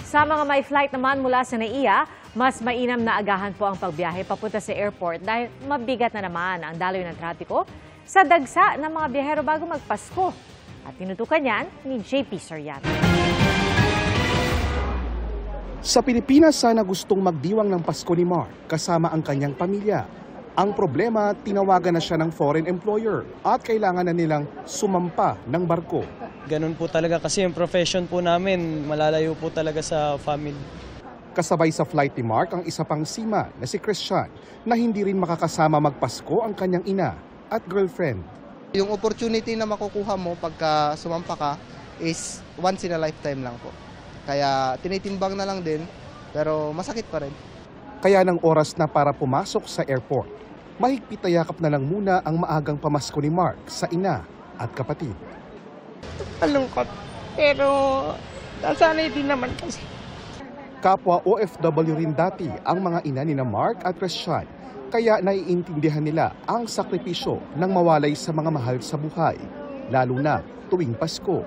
Sa mga may flight naman mula sa NAIA, mas mainam na agahan po ang pagbiyahe papunta sa airport dahil mabigat na naman ang daloy ng trapiko sa dagsa ng mga biyahero bago magpasko. At tinutukan yan ni JP Soriano. Sa Pilipinas, sana gustong magdiwang ng Pasko ni Mark kasama ang kanyang pamilya. Ang problema, tinawagan na siya ng foreign employer at kailangan na nilang sumampa ng barko. Ganun po talaga kasi yung profession po namin, malalayo po talaga sa family. Kasabay sa flight ni Mark ang isa pang seaman na si Christian na hindi rin makakasama magpasko ang kanyang ina at girlfriend. Yung opportunity na makukuha mo pagka sumampa ka is once in a lifetime lang po. Kaya tinitimbang na lang din, pero masakit pa rin. Kaya ng oras na para pumasok sa airport, mahigpit na yakap na lang muna ang maagang pamasko ni Mark sa ina at kapatid. Malungkot, pero nasanay din naman kasi. Kapwa OFW rin dati ang mga ina ni na Mark at Christian, kaya naiintindihan nila ang sakripisyo ng mawalay sa mga mahal sa buhay, lalo na tuwing Pasko.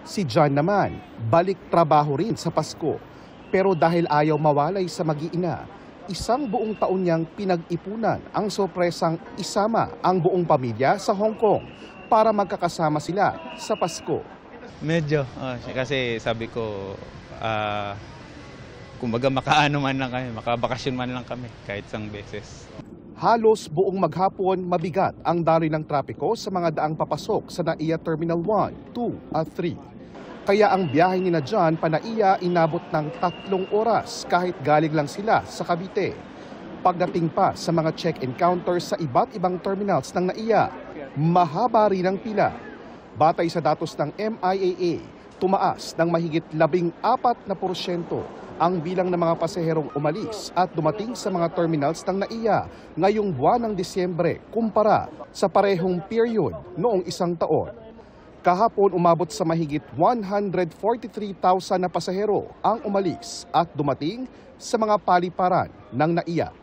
Si John naman, balik trabaho rin sa Pasko, pero dahil ayaw mawalay sa mag-iina, isang buong taon niyang pinag-ipunan ang sorpresang isama ang buong pamilya sa Hong Kong para magkakasama sila sa Pasko. Medyo, kasi sabi ko, kumbaga makaano man lang kami, makabakasyon man lang kami kahit isang beses. Halos buong maghapon mabigat ang daloy ng trapiko sa mga daang papasok sa NAIA Terminal 1, 2 at 3. Kaya ang biyahe ni na John pa NAIA inabot ng 3 oras kahit galing lang sila sa Cavite. Pagdating pa sa mga check-in counters sa iba't ibang terminals ng NAIA, mahaba rin ang pila. Batay sa datos ng MIAA, tumaas ng mahigit 14% ang bilang ng mga pasaherong umalis at dumating sa mga terminals ng NAIA ngayong buwan ng Disyembre kumpara sa parehong period noong isang taon. Kahapon umabot sa mahigit 143,000 na pasahero ang umalis at dumating sa mga paliparan ng NAIA.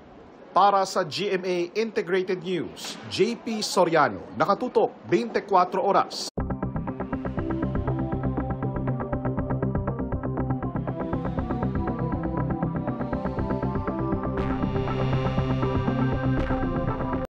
Para sa GMA Integrated News, JP Soriano, nakatutok 24 oras.